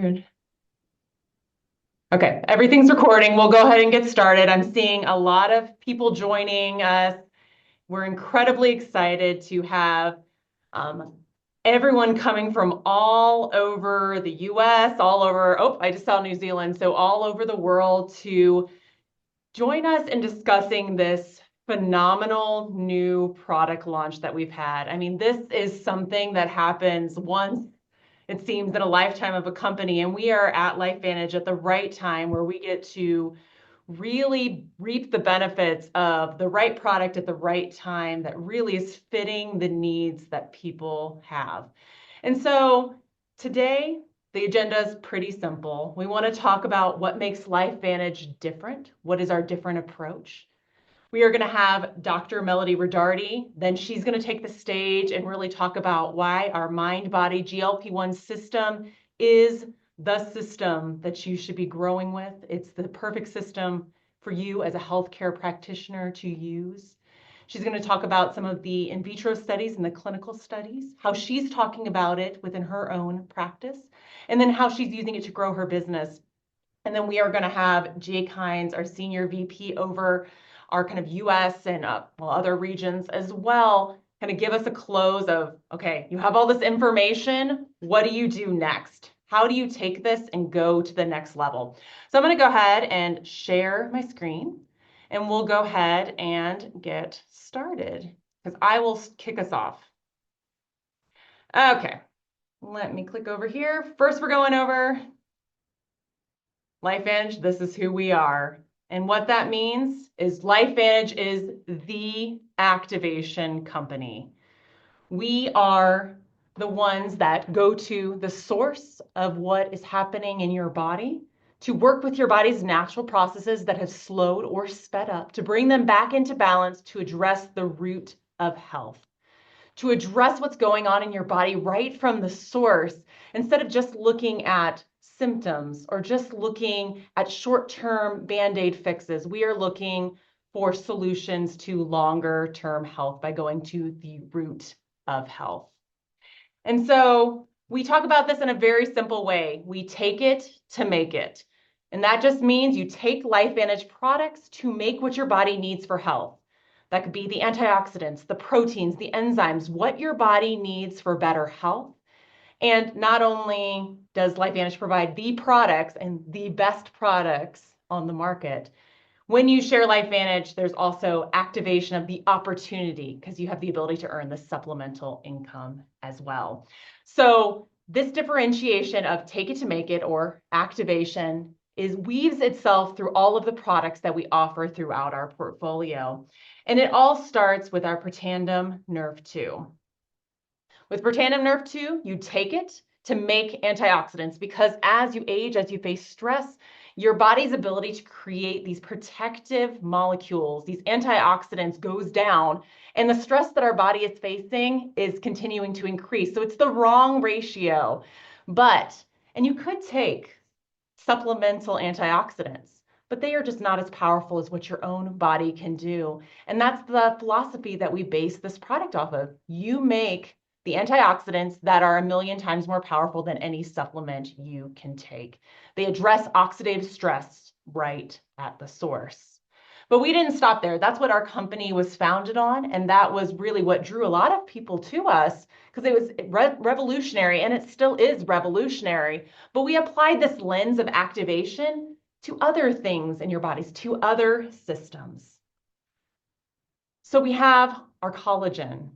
Rude. Okay, everything's recording. We'll go ahead and get started. I'm seeing a lot of people joining us. We're incredibly excited to have um, everyone coming from all over the US, all over, oh, I just saw New Zealand, so all over the world to join us in discussing this phenomenal new product launch that we've had. I mean, this is something that happens once, it seems, in a lifetime of a company, and we are at LifeVantage at the right time where we get to really reap the benefits of the right product at the right time that really is fitting the needs that people have. And so today, the agenda is pretty simple. We want to talk about what makes LifeVantage different. What is our different approach? We are going to have Dr. Melody Rodardi. Then she's going to take the stage and really talk about why our mind-body GLP-1 system is the system that you should be growing with. It's the perfect system for you as a healthcare practitioner to use. She's going to talk about some of the in vitro studies and the clinical studies, how she's talking about it within her own practice, and then how she's using it to grow her business. And then we are going to have Jake Hines, our senior VP over our kind of US and other regions as well, kind of give us a close of, okay, you have all this information. What do you do next? How do you take this and go to the next level? So I'm going to go ahead and share my screen and we'll go ahead and get started because I will kick us off. Okay, let me click over here. First, we're going over LifeVantage. This is who we are. And what that means is LifeVantage is the activation company. We are the ones that go to the source of what is happening in your body to work with your body's natural processes that have slowed or sped up, to bring them back into balance, to address the root of health, to address what's going on in your body right from the source, instead of just looking at symptoms or just looking at short-term Band-Aid fixes. We are looking for solutions to longer-term health by going to the root of health. And so we talk about this in a very simple way. We take it to make it. And that just means you take LifeVantage products to make what your body needs for health. That could be the antioxidants, the proteins, the enzymes, what your body needs for better health. And not only does LifeVantage provide the products and the best products on the market, when you share LifeVantage, there's also activation of the opportunity because you have the ability to earn the supplemental income as well. So this differentiation of take it to make it or activation weaves itself through all of the products that we offer throughout our portfolio. And it all starts with our Protandim Nerve 2. With Protandim Nerve 2, you take it to make antioxidants because as you age, as you face stress, your body's ability to create these protective molecules, these antioxidants, goes down, and the stress that our body is facing is continuing to increase. So it's the wrong ratio. And you could take supplemental antioxidants, but they are just not as powerful as what your own body can do. And that's the philosophy that we base this product off of. You make the antioxidants that are 1,000,000 times more powerful than any supplement you can take. They address oxidative stress right at the source. But we didn't stop there. That's what our company was founded on. And that was really what drew a lot of people to us because it was revolutionary, and it still is revolutionary. But we applied this lens of activation to other things in your bodies, to other systems. So we have our collagen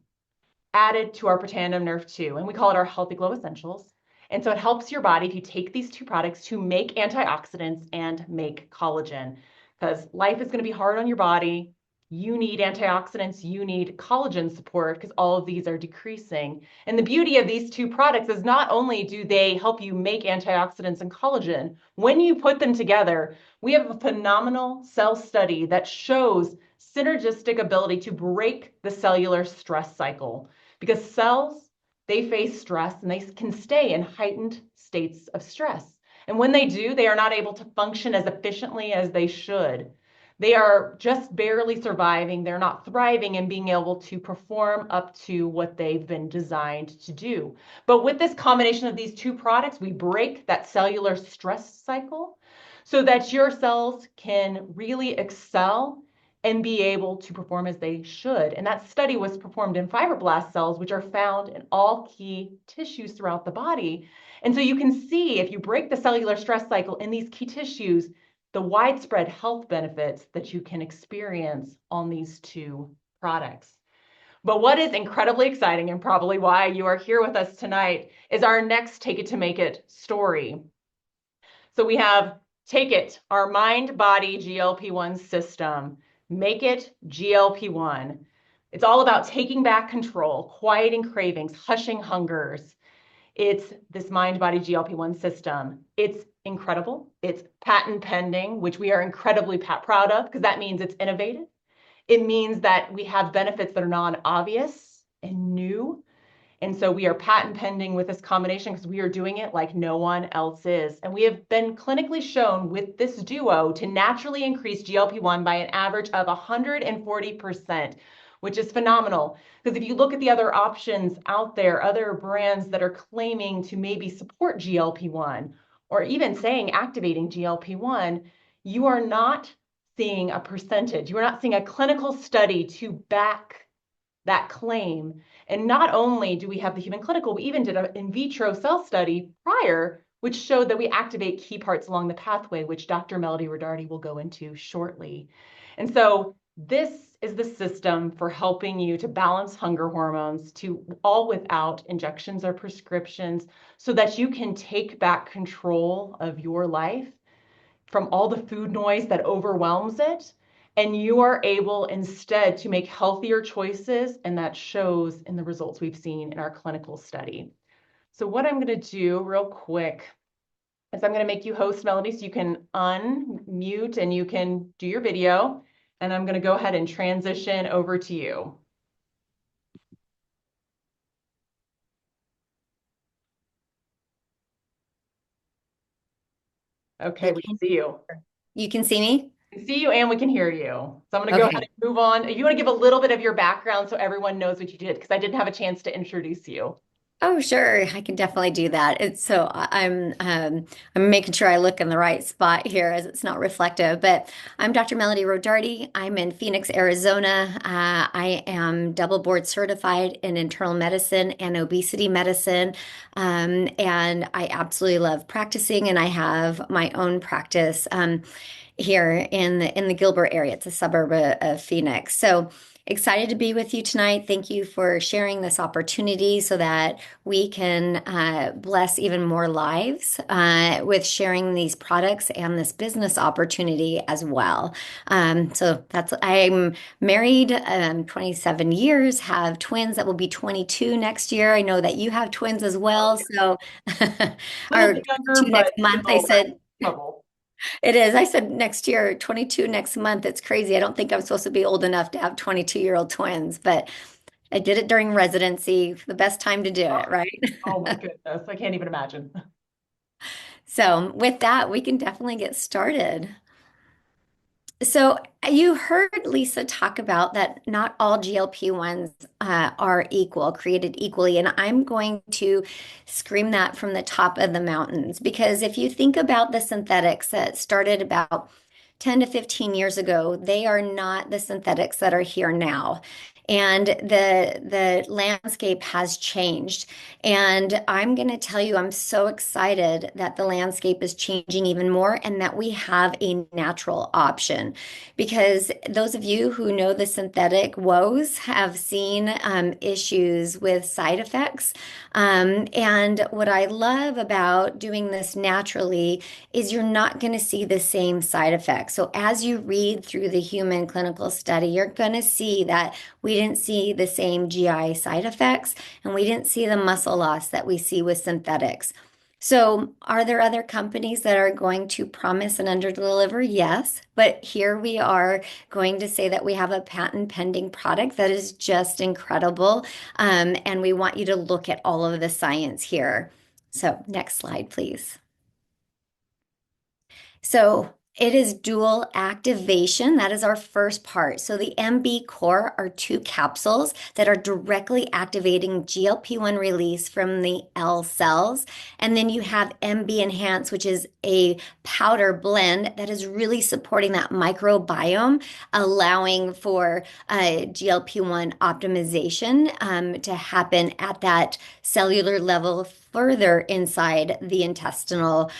added to our Protandim Nerve 2, and we call it our Healthy Glow Essentials. And so it helps your body if you take these two products to make antioxidants and make collagen, because life is going to be hard on your body. You need antioxidants, you need collagen support because all of these are decreasing. And the beauty of these two products is not only do they help you make antioxidants and collagen, when you put them together, we have a phenomenal cell study that shows synergistic ability to break the cellular stress cycle. Because cells, they face stress and they can stay in heightened states of stress. And when they do, they are not able to function as efficiently as they should. They are just barely surviving. They're not thriving and being able to perform up to what they've been designed to do. But with this combination of these two products, we break that cellular stress cycle so that your cells can really excel and be able to perform as they should. And that study was performed in fibroblast cells, which are found in all key tissues throughout the body. And so you can see if you break the cellular stress cycle in these key tissues, the widespread health benefits that you can experience on these two products. But what is incredibly exciting, and probably why you are here with us tonight, is our next Take It to Make It story. So we have Take It, our mind body GLP-1 system. Make It GLP-1. It's all about taking back control, quieting cravings, hushing hungers. It's this mind body GLP-1 system. It's incredible. It's patent pending, which we are incredibly proud of because that means it's innovative. It means that we have benefits that are non-obvious and new. And so we are patent pending with this combination because we are doing it like no one else is. And we have been clinically shown with this duo to naturally increase GLP-1 by an average of 140%, which is phenomenal. Because if you look at the other options out there, other brands that are claiming to maybe support GLP-1 or even saying activating GLP-1, you are not seeing a percentage. You are not seeing a clinical study to back that claim. And not only do we have the human clinical, we even did an in vitro cell study prior, which showed that we activate key parts along the pathway, which Dr. Melody Rodardi will go into shortly. And so this is the system for helping you to balance hunger hormones to all without injections or prescriptions so that you can take back control of your life from all the food noise that overwhelms it. And you are able instead to make healthier choices, and that shows in the results we've seen in our clinical study. So what I'm going to do real quick is I'm going to make you host, Melody, so you can unmute and you can do your video. And I'm going to go ahead and transition over to you. Okay, we can see you. You can see me? We can see you and we can hear you. So I'm going to go ahead Okay. and move on. You want to give a little bit of your background so everyone knows what you did, because I didn't have a chance to introduce you. Oh, sure. I can definitely do that. I'm making sure I look in the right spot here as it's not reflective. But I'm Dr. Melody Rodardi. I'm in Phoenix, Arizona. I am double board certified in internal medicine and obesity medicine. And I absolutely love practicing, and I have my own practice here in the Gilbert area. It's a suburb of Phoenix. So excited to be with you tonight. Thank you for sharing this opportunity so that we can bless even more lives with sharing these products and this business opportunity as well. I'm married 27 years, have twins that will be 22 next year. I know that you have twins as well. So A little our bit younger, 22 but next month, I still said. trouble. It is. I said next year, 22 next month. It's crazy. I don't think I'm supposed to be old enough to have 22-year-old twins, but I did it during residency, the best time to do it, right? Oh my goodness, I can't even imagine. So, with that, we can definitely get started. So you heard Lisa talk about that not all GLP-1s are equal, created equally, and I'm going to scream that from the top of the mountains because if you think about the synthetics that started about 10 to 15 years ago, they are not the synthetics that are here now. And the landscape has changed. And I'm going to tell you, I'm so excited that the landscape is changing even more and that we have a natural option. Because those of you who know the synthetic woes have seen issues with side effects. And what I love about doing this naturally is you're not going to see the same side effects. So as you read through the human clinical study, you're going to see that we didn't see the same GI side effects and we didn't see the muscle loss that we see with synthetics. So, are there other companies that are going to promise and underdeliver? Yes, but here we are going to say that we have a patent pending product that is just incredible. And we want you to look at all of the science here. So, next slide, please. So, It is dual activation. That is our first part. So the MB core are two capsules that are directly activating GLP-1 release from the L cells. And then you have MB enhance, which is a powder blend that is really supporting that microbiome, allowing for GLP-1 optimization to happen at that cellular level further inside the intestinal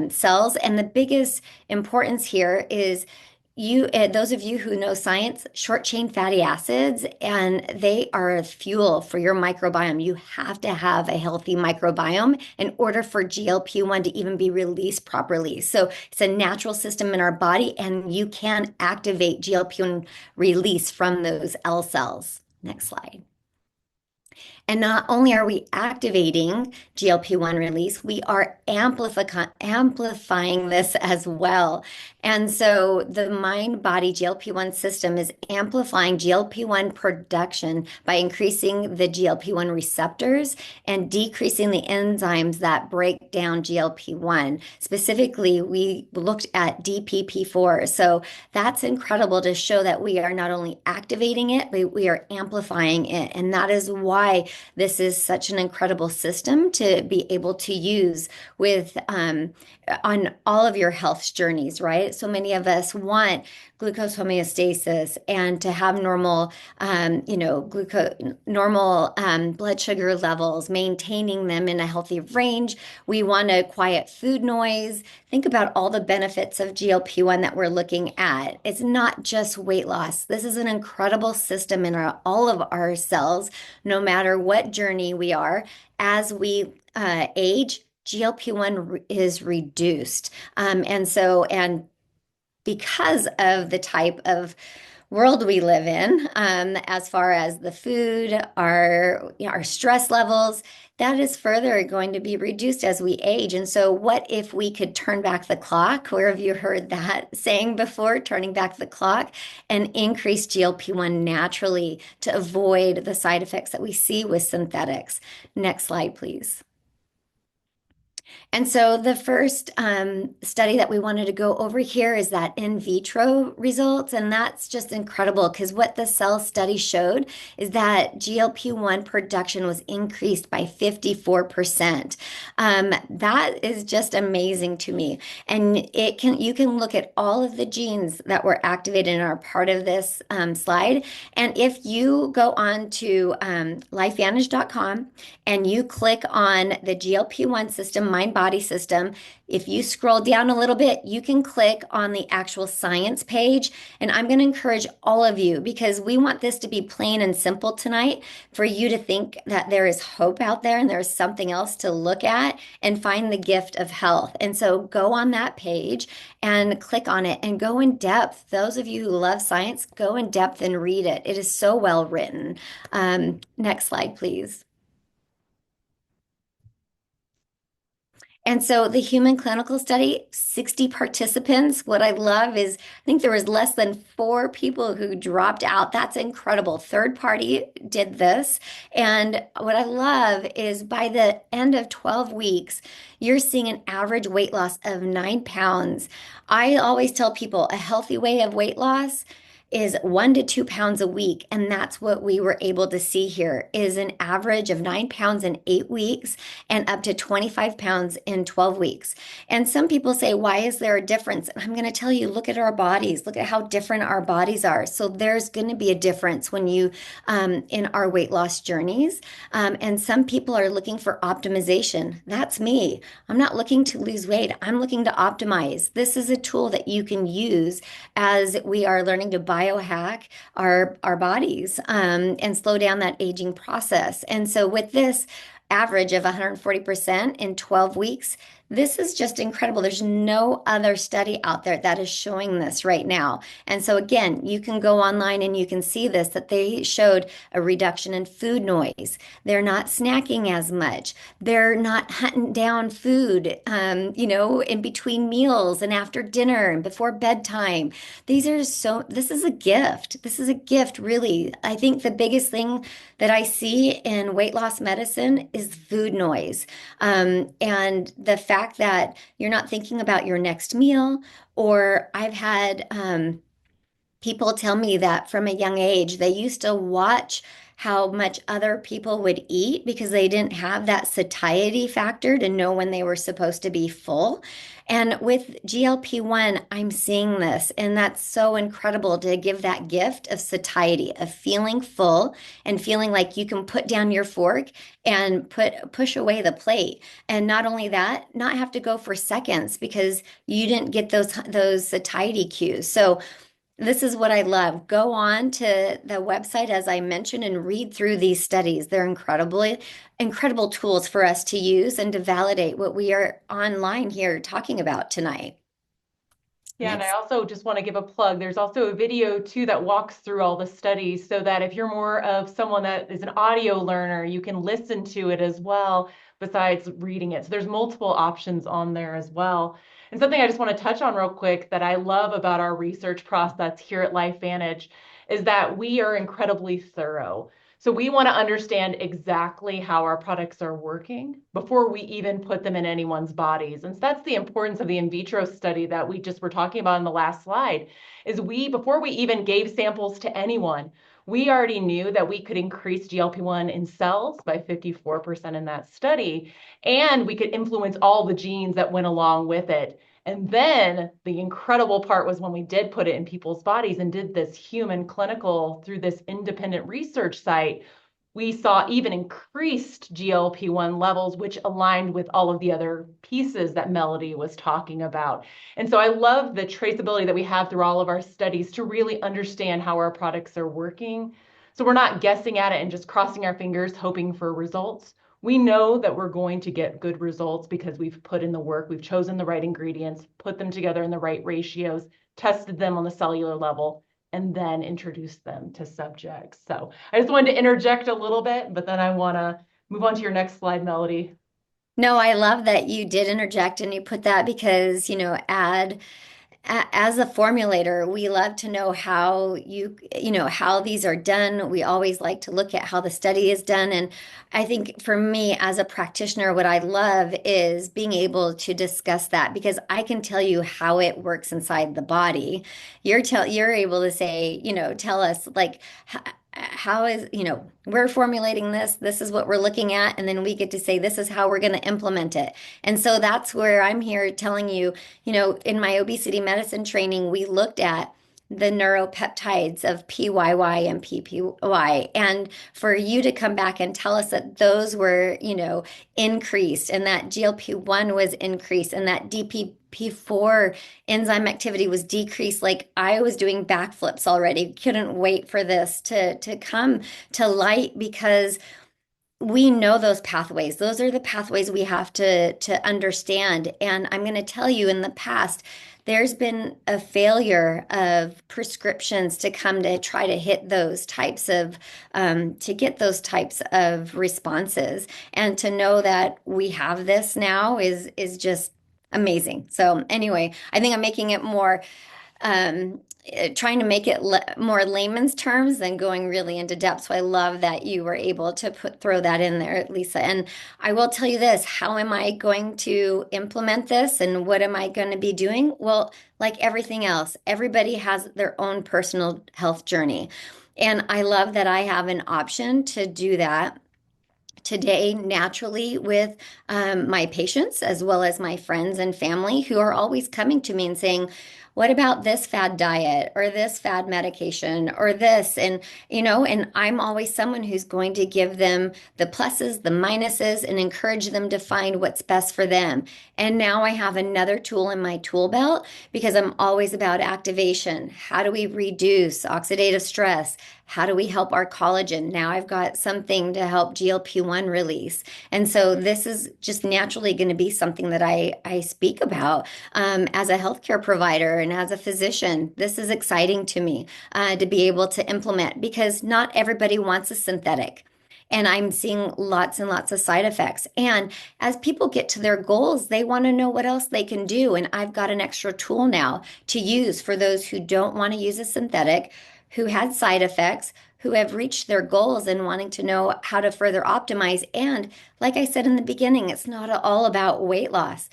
cells. And the biggest importance here is those of you who know science, short chain fatty acids, and they are a fuel for your microbiome. You have to have a healthy microbiome in order for GLP-1 to even be released properly. So it's a natural system in our body, and you can activate GLP-1 release from those L cells. Next slide. And not only are we activating GLP-1 release, we are amplifying this as well. And so the mind-body GLP-1 system is amplifying GLP-1 production by increasing the GLP-1 receptors and decreasing the enzymes that break down GLP-1. Specifically, we looked at DPP4. So that's incredible to show that we are not only activating it, but we are amplifying it. And that is why this is such an incredible system to be able to use with on all of your health journeys, right? So many of us want glucose homeostasis and to have normal, normal blood sugar levels, maintaining them in a healthy range. We want to quiet food noise. Think about all the benefits of GLP-1 that we're looking at. It's not just weight loss. This is an incredible system in all of our cells, no matter what journey we are. As we age, GLP-1 is reduced. And because of the type of world we live in, as far as the food, our stress levels, that is further going to be reduced as we age. And so, what if we could turn back the clock? Where have you heard that saying before, turning back the clock, and increase GLP-1 naturally to avoid the side effects that we see with synthetics? Next slide, please. And so the first study that we wanted to go over here is that in vitro results. And that's just incredible because what the cell study showed is that GLP-1 production was increased by 54%. That is just amazing to me. And you can look at all of the genes that were activated and are part of this slide. And if you go on to LifeVantage.com and you click on the GLP-1 system, mind body system, if you scroll down a little bit, you can click on the actual science page. And I'm going to encourage all of you, because we want this to be plain and simple tonight, for you to think that there is hope out there and there's something else to look at and find the gift of health. And so go on that page and click on it and go in depth. Those of you who love science, go in depth and read it. It is so well written. Next slide, please. And so the human clinical study, 60 participants. What I love is I think there was less than 4 people who dropped out. That's incredible. Third party did this. And what I love is by the end of 12 weeks, you're seeing an average weight loss of 9 pounds. I always tell people a healthy way of weight loss is 1 to 2 pounds a week. And that's what we were able to see here is an average of 9 pounds in 8 weeks and up to 25 pounds in 12 weeks. And some people say, why is there a difference? And I'm going to tell you, look at our bodies, look at how different our bodies are. So there's going to be a difference when you, in our weight loss journeys. And some people are looking for optimization. That's me. I'm not looking to lose weight. I'm looking to optimize. This is a tool that you can use as we are learning to biohack our bodies and slow down that aging process. And so with this average of 140% in 12 weeks, this is just incredible. There's no other study out there that is showing this right now. And so again, you can go online and you can see this, that they showed a reduction in food noise. They're not snacking as much. They're not hunting down food, in between meals and after dinner and before bedtime. This is a gift. This is a gift, really. I think the biggest thing that I see in weight loss medicine is food noise. And the fact fact that you're not thinking about your next meal, or I've had people tell me that from a young age, they used to watch how much other people would eat because they didn't have that satiety factor to know when they were supposed to be full. And with GLP-1, I'm seeing this, and that's so incredible to give that gift of satiety, of feeling full and feeling like you can put down your fork and push away the plate. And not only that, not have to go for seconds because you didn't get those satiety cues. So this is what I love. Go on to the website, as I mentioned, and read through these studies. They're incredible tools for us to use and to validate what we are online here talking about tonight. Yeah, and I Next. also just want to give a plug. There's also a video too that walks through all the studies so that if you're more of someone that is an audio learner, you can listen to it as well besides reading it. So there's multiple options on there as well. And something I just want to touch on real quick that I love about our research process here at LifeVantage is that we are incredibly thorough. So we want to understand exactly how our products are working before we even put them in anyone's bodies. And so that's the importance of the in vitro study that we just were talking about in the last slide, is before we even gave samples to anyone, we already knew that we could increase GLP-1 in cells by 54% in that study, and we could influence all the genes that went along with it. And then the incredible part was when we did put it in people's bodies and did this human clinical through this independent research site, we saw even increased GLP-1 levels, which aligned with all of the other pieces that Melody was talking about. And so I love the traceability that we have through all of our studies to really understand how our products are working. So we're not guessing at it and just crossing our fingers, hoping for results. We know that we're going to get good results because we've put in the work, we've chosen the right ingredients, put them together in the right ratios, tested them on the cellular level, and then introduce them to subjects. So I just wanted to interject a little bit, but then I want to move on to your next slide, Melody. No, I love that you did interject and you put that because, as a formulator, we love to know how how these are done. We always like to look at how the study is done. And I think for me as a practitioner, what I love is being able to discuss that because I can tell you how it works inside the body. You're able to say, tell us like how is, we're formulating this, this is what we're looking at, and then we get to say this is how we're going to implement it. And so that's where I'm here telling you, in my obesity medicine training, we looked at the neuropeptides of PYY and PPY. And for you to come back and tell us that those were, increased and that GLP-1 was increased and that DPP4 enzyme activity was decreased, like I was doing backflips already. Couldn't wait for this to come to light because we know those pathways. Those are the pathways we have to understand. And I'm going to tell you, in the past, there's been a failure of prescriptions to come to try to hit those types of to get those types of responses. And to know that we have this now is just amazing. So anyway, I think I'm making it more um, trying to make it more layman's terms than going really into depth. So I love that you were able to throw that in there, Lisa. And I will tell you this, how am I going to implement this and what am I going to be doing? Well, like everything else, everybody has their own personal health journey. And I love that I have an option to do that today naturally with my patients as well as my friends and family who are always coming to me and saying, what about this fad diet or this fad medication or this? And I'm always someone who's going to give them the pluses, the minuses, and encourage them to find what's best for them. And now I have another tool in my tool belt because I'm always about activation. How do we reduce oxidative stress? How do we help our collagen? Now I've got something to help GLP-1 release. And so this is just naturally going to be something that I speak about as a healthcare provider and as a physician. This is exciting to me to be able to implement because not everybody wants a synthetic. And I'm seeing lots and lots of side effects. And as people get to their goals, they want to know what else they can do. And I've got an extra tool now to use for those who don't want to use a synthetic, who had side effects, who have reached their goals and wanting to know how to further optimize. And like I said in the beginning, it's not all about weight loss.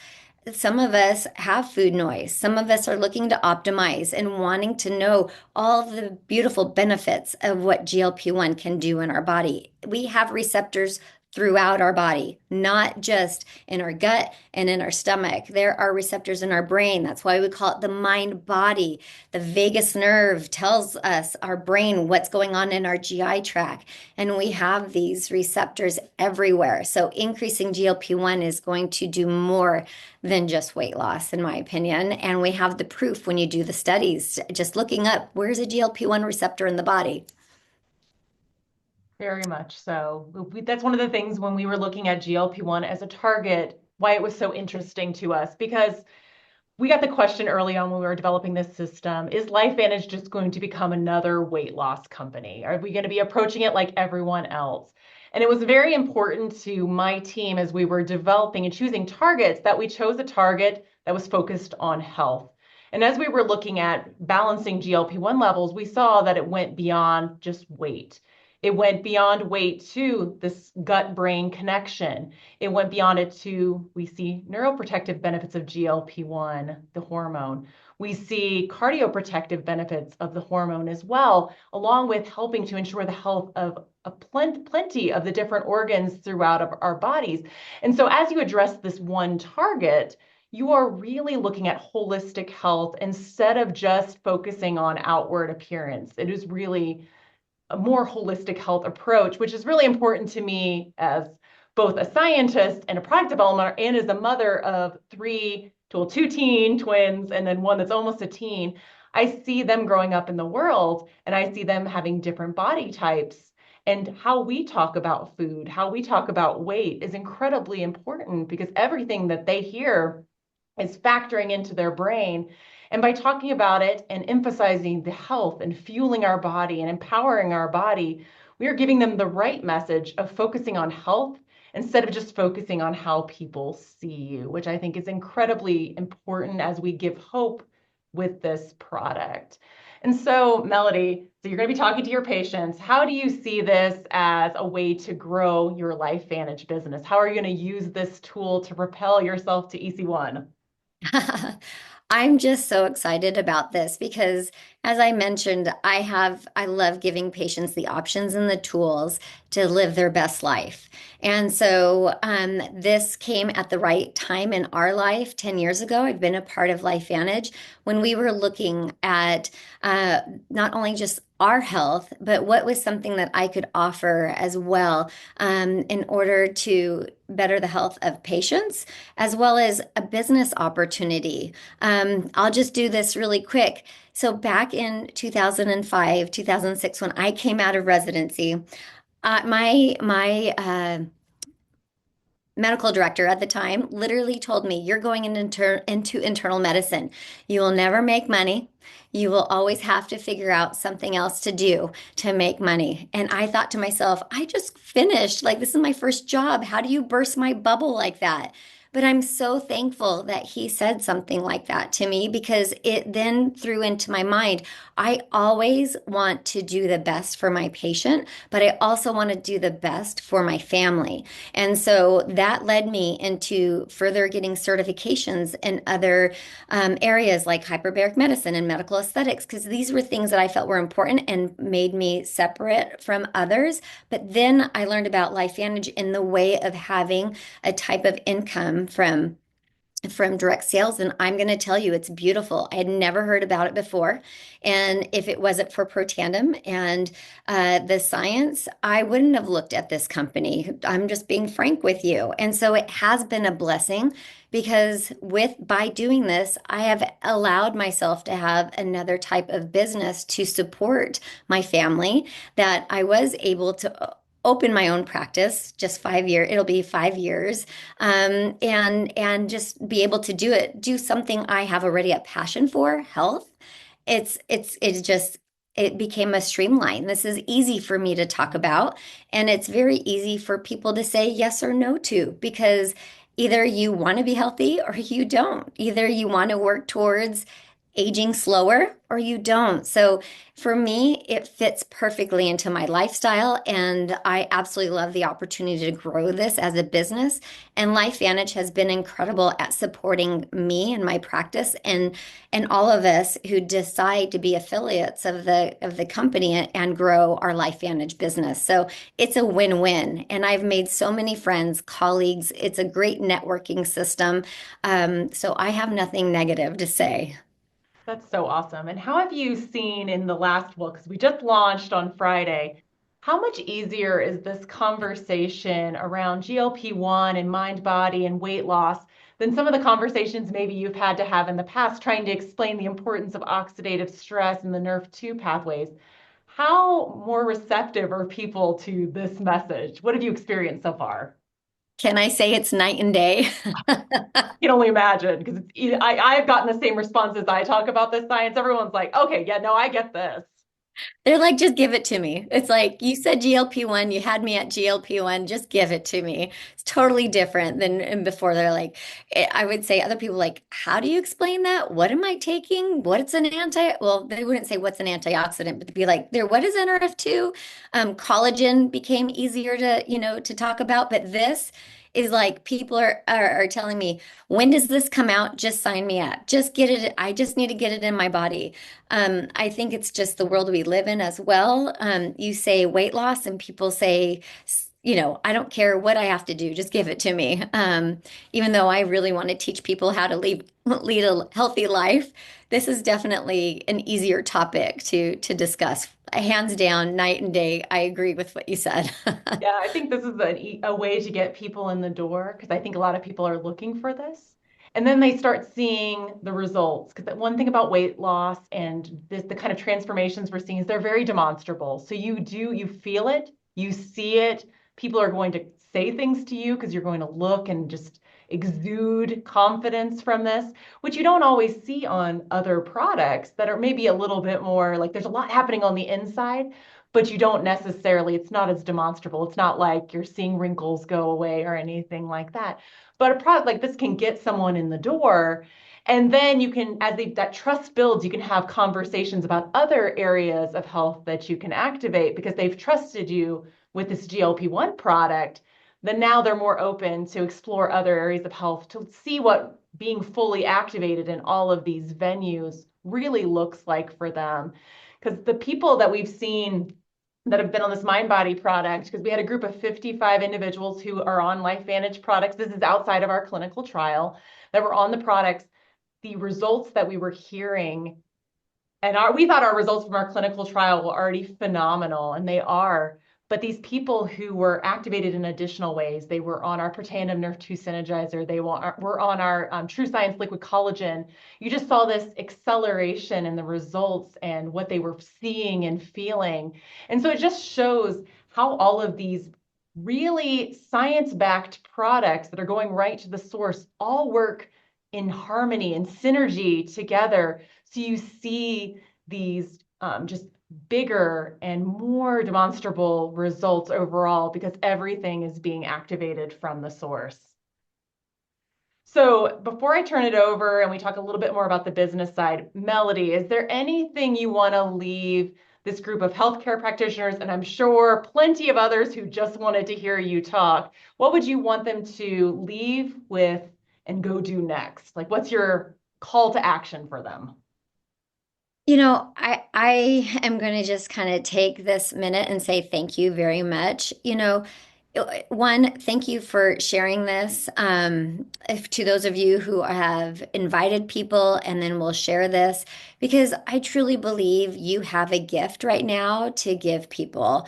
some of us have food noise. Some of us are looking to optimize and wanting to know all the beautiful benefits of what GLP-1 can do in our body. We have receptors throughout our body, not just in our gut and in our stomach. There are receptors in our brain. That's why we call it the mind body. The vagus nerve tells us, our brain, what's going on in our GI tract. And we have these receptors everywhere. So increasing GLP-1 is going to do more than just weight loss, in my opinion. And we have the proof when you do the studies, just looking up where's a GLP-1 receptor in the body. Very much so. That's one of the things when we were looking at GLP-1 as a target, why it was so interesting to us, because we got the question early on when we were developing this system, is LifeVantage just going to become another weight loss company? Are we going to be approaching it like everyone else? And it was very important to my team as we were developing and choosing targets that we chose a target that was focused on health. And as we were looking at balancing GLP-1 levels, we saw that it went beyond just weight. It went beyond weight to this gut-brain connection. It went beyond it to, we see neuroprotective benefits of GLP-1, the hormone. We see cardioprotective benefits of the hormone as well, along with helping to ensure the health of plenty of the different organs throughout our bodies. And so as you address this one target, you are really looking at holistic health instead of just focusing on outward appearance. It is really a more holistic health approach, which is really important to me as both a scientist and a product developer, and as a mother of two teen twins, and then one that's almost a teen. I see them growing up in the world, and I see them having different body types. And how we talk about food, how we talk about weight is incredibly important because everything that they hear is factoring into their brain. And by talking about it and emphasizing the health and fueling our body and empowering our body, we are giving them the right message of focusing on health instead of just focusing on how people see you, which I think is incredibly important as we give hope with this product. And so, Melody, so you're going to be talking to your patients. How do you see this as a way to grow your LifeVantage business? How are you going to use this tool to propel yourself to EC1? I'm just so excited about this because, as I mentioned, I love giving patients the options and the tools to live their best life. And so this came at the right time in our life 10 years ago. I've been a part of LifeVantage when we were looking at not only just our health, but what was something that I could offer as well in order to better the health of patients, as well as a business opportunity. I'll just do this really quick. So back in 2005, 2006, when I came out of residency, my medical director at the time literally told me, "You're going into internal medicine. You will never make money. You will always have to figure out something else to do to make money." And I thought to myself, I just finished. Like, this is my first job. How do you burst my bubble like that? But I'm so thankful that he said something like that to me because it then threw into my mind. I always want to do the best for my patient, but I also want to do the best for my family. And so that led me into further getting certifications in other areas like hyperbaric medicine and medical aesthetics, because these were things that I felt were important and made me separate from others. But then I learned about LifeVantage in the way of having a type of income from direct sales, and I'm going to tell you it's beautiful. I had never heard about it before, and if it wasn't for Protandem and the science, I wouldn't have looked at this company. I'm just being frank with you. And so it has been a blessing because by doing this, I have allowed myself to have another type of business to support my family, that I was able to open my own practice just 5 years. It'll be 5 years, and just be able to do something I have already a passion for, health. It's just it became a streamline. This is easy for me to talk about, and it's very easy for people to say yes or no to, because either you want to be healthy or you don't. Either you want to work towards aging slower or you don't. So for me, it fits perfectly into my lifestyle, and I absolutely love the opportunity to grow this as a business. And LifeVantage has been incredible at supporting me and my practice, and all of us who decide to be affiliates of the company and grow our LifeVantage business. So it's a win-win. And I've made so many friends, colleagues. It's a great networking system. So I have nothing negative to say. That's so awesome. And how have you seen in the last, well, because we just launched on Friday, how much easier is this conversation around GLP-1 and mind, body, and weight loss than some of the conversations maybe you've had to have in the past trying to explain the importance of oxidative stress and the NRF2 pathways? How more receptive are people to this message? What have you experienced so far? Can I say it's night and day? I can only imagine because I've gotten the same response as I talk about this science. Everyone's like, okay, yeah, no, I get this. They're like, just give it to me. It's like you said GLP-1, you had me at GLP-1, just give it to me. It's totally different than and before. They're like, I would say other people like, how do you explain that? What am I taking? What's an well, they wouldn't say what's an antioxidant, but they'd be like, there, what is NRF2? Collagen became easier to talk about, but this is like people are telling me, when does this come out? Just sign me up. Just get it. I just need to get it in my body. I think it's just the world we live in as well. You say weight loss, and people say, I don't care what I have to do, just give it to me. Even though I really want to teach people how to lead a healthy life, this is definitely an easier topic to discuss. Hands down, night and day. I agree with what you said. Yeah, I think this is a way to get people in the door because I think a lot of people are looking for this. And then they start seeing the results. Because one thing about weight loss and the kind of transformations we're seeing is they're very demonstrable. So you feel it, you see it. People are going to say things to you because you're going to look and just exude confidence from this, which you don't always see on other products that are maybe a little bit more like there's a lot happening on the inside, but you don't necessarily, it's not as demonstrable. It's not like you're seeing wrinkles go away or anything like that. But a product like this can get someone in the door. And then you can, that trust builds, you can have conversations about other areas of health that you can activate because they've trusted you with this GLP-1 product. Then now they're more open to explore other areas of health to see what being fully activated in all of these venues really looks like for them. Because the people that we've seen that have been on this mind body product, because we had a group of 55 individuals who are on LifeVantage products. This is outside of our clinical trial that were on the products. The results that we were hearing, and we thought our results from our clinical trial were already phenomenal, and they are. But these people who were activated in additional ways, they were on our Protandim Nerve 2 Synergizer, were on our True Science Liquid Collagen. You just saw this acceleration in the results and what they were seeing and feeling. And so it just shows how all of these really science-backed products that are going right to the source all work in harmony and synergy together. So you see these just bigger and more demonstrable results overall because everything is being activated from the source. So before I turn it over and we talk a little bit more about the business side, Melody, is there anything you want to leave this group of healthcare practitioners, and I'm sure plenty of others who just wanted to hear you talk, what would you want them to leave with and go do next? Like, what's your call to action for them? I am going to just kind of take this minute and say thank you very much. One, thank you for sharing this. To those of you who have invited people and then will share this, because I truly believe you have a gift right now to give people.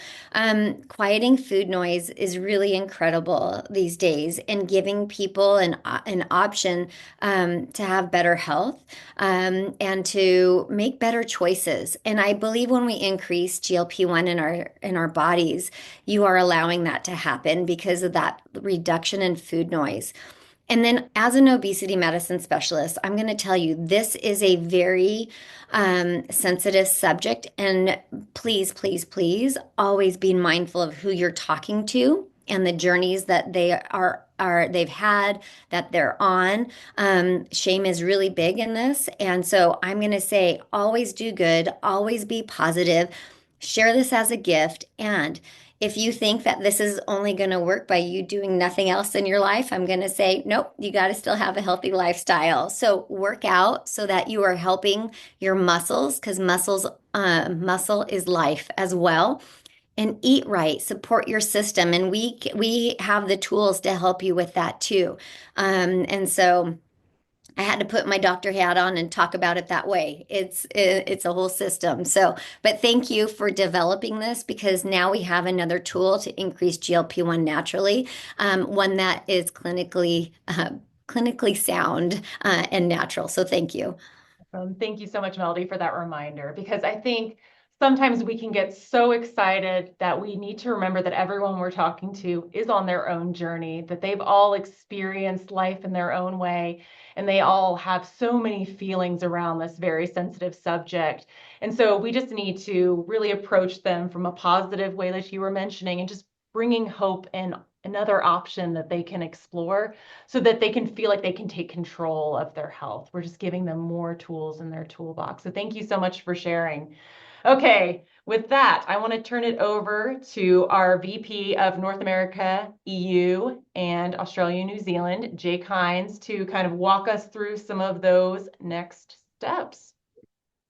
Quieting food noise is really incredible these days, and giving people an option to have better health and to make better choices. And I believe when we increase GLP-1 in our bodies, you are allowing that to happen because of that reduction in food noise. And then, as an obesity medicine specialist, I'm going to tell you this is a very sensitive subject. And please, please, please always be mindful of who you're talking to and the journeys that they've had, that they're on. Shame is really big in this. And so I'm going to say always do good, always be positive, share this as a gift. And if you think that this is only going to work by you doing nothing else in your life, I'm going to say, nope, you got to still have a healthy lifestyle. So work out so that you are helping your muscles, because muscle is life as well. And eat right, support your system, and we have the tools to help you with that too. And so I had to put my doctor hat on and talk about it that way. It's a whole system. So, but thank you for developing this, because now we have another tool to increase GLP-1 naturally, one that is clinically sound and natural. So thank you. Thank you so much, Melody, for that reminder, because I think sometimes we can get so excited that we need to remember that everyone we're talking to is on their own journey, that they've all experienced life in their own way, and they all have so many feelings around this very sensitive subject. And so we just need to really approach them from a positive way, like you were mentioning, and just bringing hope and another option that they can explore so that they can feel like they can take control of their health. We're just giving them more tools in their toolbox. So thank you so much for sharing. Okay, with that, I want to turn it over to our VP of North America, EU, and Australia, New Zealand, Jake Hines, to kind of walk us through some of those next steps.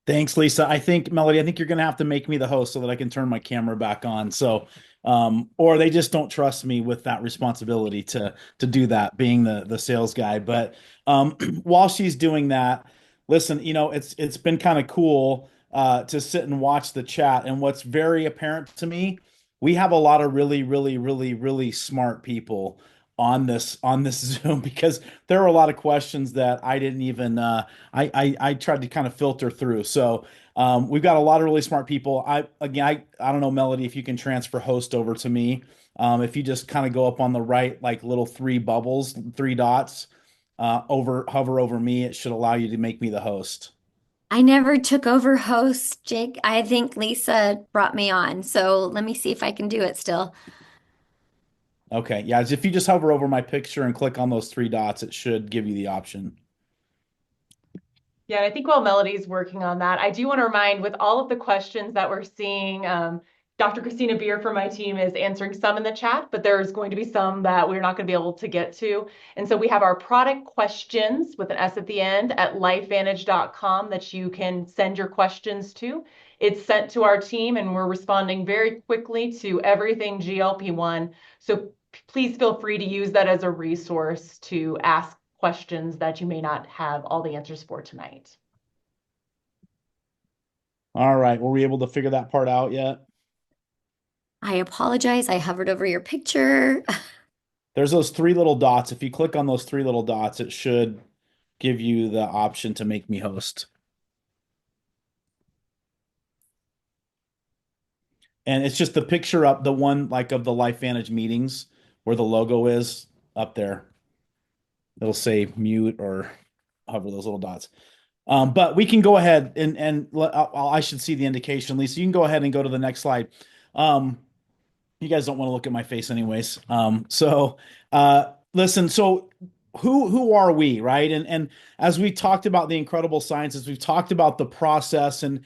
Thanks, Lisa. Melody, I think you're going to have to make me the host so that I can turn my camera back on. So, or they just don't trust me with that responsibility to do that, being the sales guy. But while she's doing that, listen, it's been kind of cool to sit and watch the chat. And what's very apparent to me, we have a lot of really, really, really, really smart people on this Zoom, because there are a lot of questions that I didn't even I tried to kind of filter through. So we've got a lot of really smart people. I don't know, Melody, if you can transfer host over to me. If you just kind of go up on the right, like little three bubbles, three dots, hover over me, it should allow you to make me the host. I never took over host, Jake. I think Lisa brought me on. So let me see if I can do it still. Okay, yeah, if you just hover over my picture and click on those three dots, it should give you the option. Yeah, I think while Melody's working on that, I do want to remind with all of the questions that we're seeing, Dr. Christina Beer from my team is answering some in the chat, but there's going to be some that we're not going to be able to get to. And so we have our product questions with an S at the end at lifevantage.com that you can send your questions to. It's sent to our team and we're responding very quickly to everything GLP-1. So please feel free to use that as a resource to ask questions that you may not have all the answers for tonight. All right, were we able to figure that part out yet? I apologize. I hovered over your picture. There's those three little dots. If you click on those three little dots, it should give you the option to make me host. And it's just the picture up, the one like of the LifeVantage meetings where the logo is up there. It'll say mute or hover those little dots. But we can go ahead and I should see the indication, Lisa. You can go ahead and go to the next slide. You guys don't want to look at my face anyways. Listen, so who are we, right? And as we talked about the incredible sciences, we've talked about the process and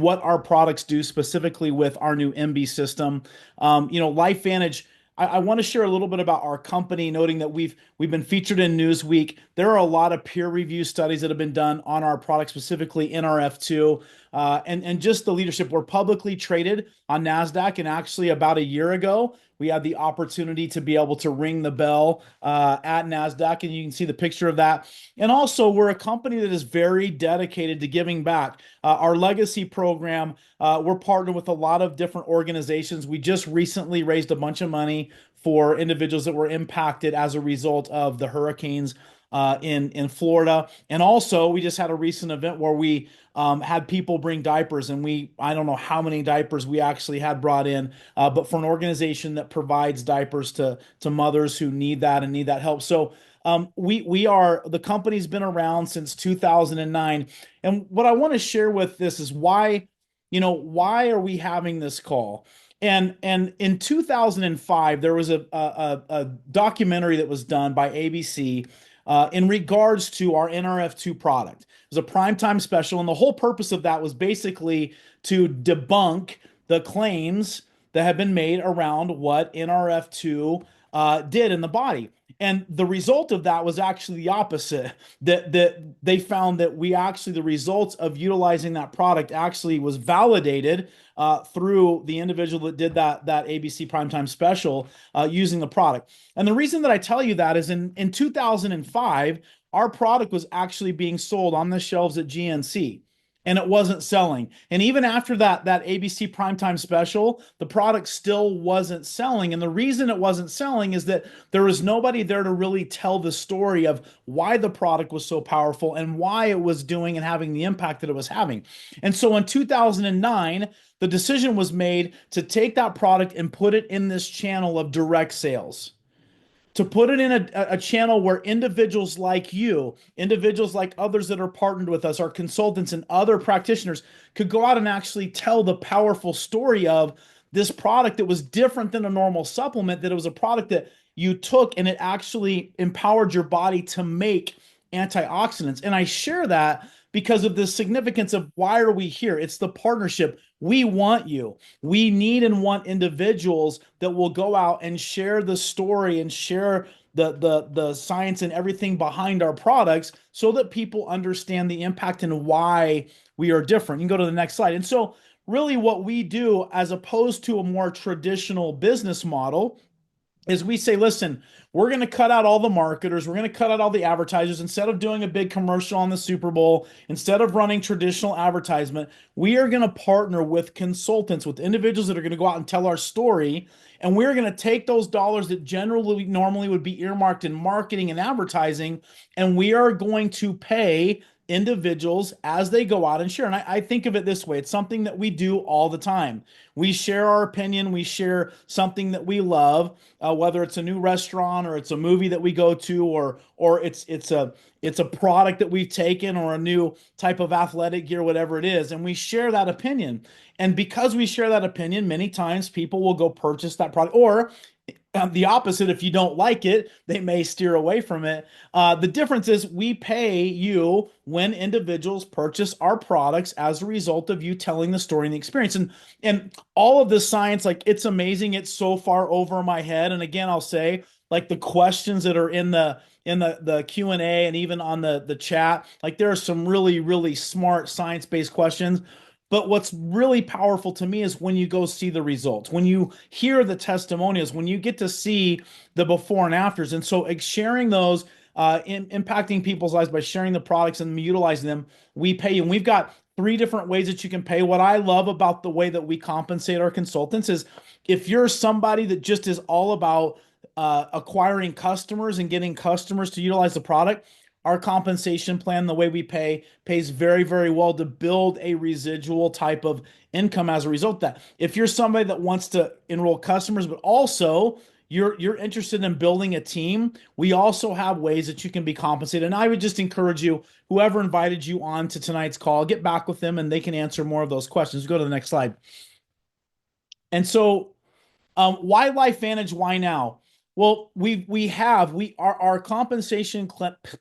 what our products do specifically with our new MB system. LifeVantage. I want to share a little bit about our company, noting that we've been featured in Newsweek. There are a lot of peer review studies that have been done on our product, specifically NRF2, and just the leadership. We're publicly traded on NASDAQ, and actually about a year ago, we had the opportunity to be able to ring the bell at NASDAQ, and you can see the picture of that. And also, we're a company that is very dedicated to giving back. Our legacy program, we're partnered with a lot of different organizations. We just recently raised a bunch of money for individuals that were impacted as a result of the hurricanes in Florida. And also, we just had a recent event where we had people bring diapers, and I don't know how many diapers we actually had brought in, but for an organization that provides diapers to mothers who need that and need that help. So the company's been around since 2009. And what I want to share with this is why are we having this call? And in 2005, there was a documentary that was done by ABC in regards to our NRF2 product. It was a primetime special, and the whole purpose of that was basically to debunk the claims that have been made around what NRF2 did in the body. And the result of that was actually the opposite. That they found that we actually the results of utilizing that product actually was validated through the individual that did that ABC primetime special using the product. And the reason that I tell you that is in 2005, our product was actually being sold on the shelves at GNC. And it wasn't selling. And even after that ABC primetime special, the product still wasn't selling. And the reason it wasn't selling is that there was nobody there to really tell the story of why the product was so powerful and why it was doing and having the impact that it was having. And so in 2009, the decision was made to take that product and put it in this channel of direct sales, to put it in a channel where individuals like you, individuals like others that are partnered with us, our consultants and other practitioners, could go out and actually tell the powerful story of this product that was different than a normal supplement, that it was a product that you took and it actually empowered your body to make antioxidants. And I share that because of the significance of why are we here? It's the partnership. We want you. We need and want individuals that will go out and share the story and share the science and everything behind our products so that people understand the impact and why we are different. You can go to the next slide. And so really what we do, as opposed to a more traditional business model, is we say, listen, we're going to cut out all the marketers. We're going to cut out all the advertisers. Instead of doing a big commercial on the Super Bowl, instead of running traditional advertisement, we are going to partner with consultants, with individuals that are going to go out and tell our story. And we're going to take those dollars that generally normally would be earmarked in marketing and advertising, and we are going to pay individuals as they go out and share. And I think of it this way. It's something that we do all the time. We share our opinion. We share something that we love, whether it's a new restaurant or it's a movie that we go to, or it's a product that we've taken or a new type of athletic gear, whatever it is. And we share that opinion. And because we share that opinion, many times people will go purchase that product, or the opposite, if you don't like it, they may steer away from it. The difference is we pay you when individuals purchase our products as a result of you telling the story and the experience. And all of this science, like, it's amazing. It's so far over my head. And again, I'll say, like, the questions that are in the Q&A and even on the chat, like, there are some really, really smart science-based questions. But what's really powerful to me is when you go see the results, when you hear the testimonials, when you get to see the before and afters. And so sharing those, impacting people's lives by sharing the products and utilizing them, we pay you. And we've got three different ways that you can pay. What I love about the way that we compensate our consultants is, if you're somebody that just is all about acquiring customers and getting customers to utilize the product, our compensation plan, the way we pay, pays very, very well to build a residual type of income as a result of that. If you're somebody that wants to enroll customers, but also you're interested in building a team, we also have ways that you can be compensated. And I would just encourage you, whoever invited you on to tonight's call, get back with them and they can answer more of those questions. Go to the next slide. And so why LifeVantage? Why now? Well, our compensation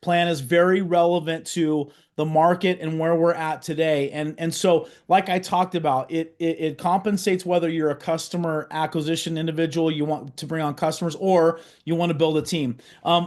plan is very relevant to the market and where we're at today. And so, like I talked about, it compensates whether you're a customer acquisition individual, you want to bring on customers, or you want to build a team.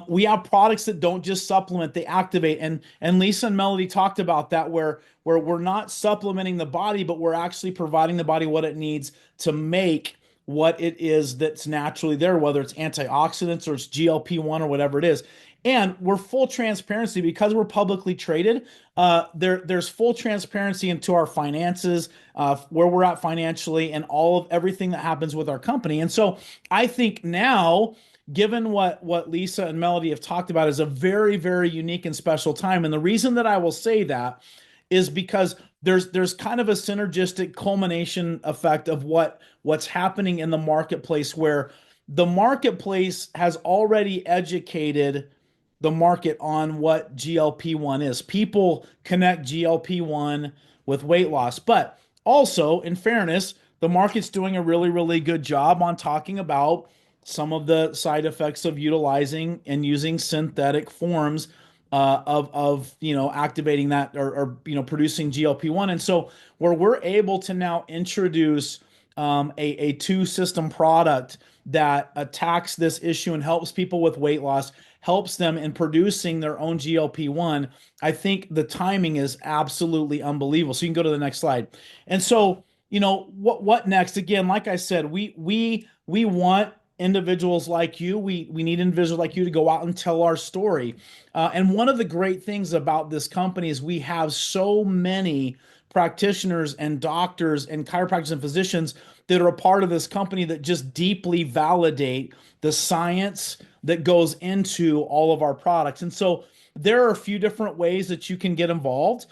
We have products that don't just supplement, they activate. And Lisa and Melody talked about that, where we're not supplementing the body, but we're actually providing the body what it needs to make what it is that's naturally there, whether it's antioxidants or it's GLP-1 or whatever it is. And we're full transparency because we're publicly traded. There's full transparency into our finances, where we're at financially, and all of everything that happens with our company. And so I think now, given what Lisa and Melody have talked about, is a very, very unique and special time. And the reason that I will say that is because there's kind of a synergistic culmination effect of what's happening in the marketplace, where the marketplace has already educated the market on what GLP-1 is. People connect GLP-1 with weight loss, but also, in fairness, the market's doing a really, really good job on talking about some of the side effects of utilizing and using synthetic forms of activating that or producing GLP-1. And so where we're able to now introduce a two system product that attacks this issue and helps people with weight loss, helps them in producing their own GLP-1. I think the timing is absolutely unbelievable. So you can go to the next slide. And so, what next? Again, like I said, we want individuals like you. We need individuals like you to go out and tell our story. And one of the great things about this company is we have so many practitioners and doctors and chiropractors and physicians that are a part of this company that just deeply validate the science that goes into all of our products. And so there are a few different ways that you can get involved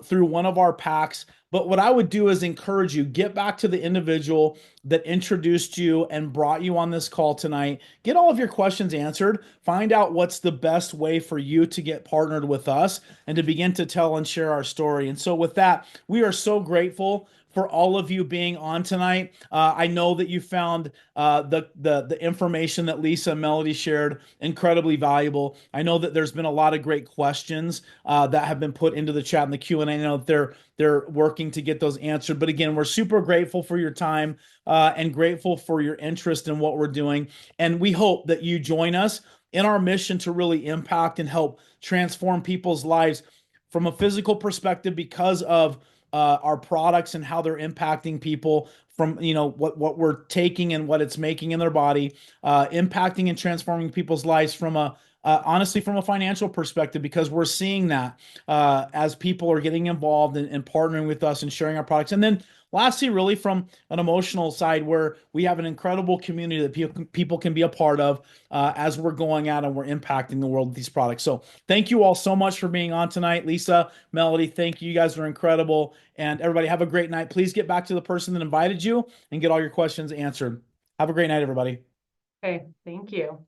through one of our packs. But what I would do is encourage you, get back to the individual that introduced you and brought you on this call tonight. Get all of your questions answered. Find out what's the best way for you to get partnered with us and to begin to tell and share our story. And so with that, we are so grateful for all of you being on tonight. I know that you found the information that Lisa and Melody shared incredibly valuable. I know that there's been a lot of great questions that have been put into the chat and the Q&A. I know that they're working to get those answered. But again, we're super grateful for your time and grateful for your interest in what we're doing. And we hope that you join us in our mission to really impact and help transform people's lives from a physical perspective because of our products and how they're impacting people from what we're taking and what it's making in their body, impacting and transforming people's lives from a honestly from a financial perspective, because we're seeing that as people are getting involved and partnering with us and sharing our products. And then lastly, really from an emotional side, where we have an incredible community that people can be a part of as we're going out and we're impacting the world with these products. So thank you all so much for being on tonight. Lisa, Melody, thank you. You guys are incredible. And everybody have a great night. Please get back to the person that invited you and get all your questions answered. Have a great night, everybody. Okay, thank you.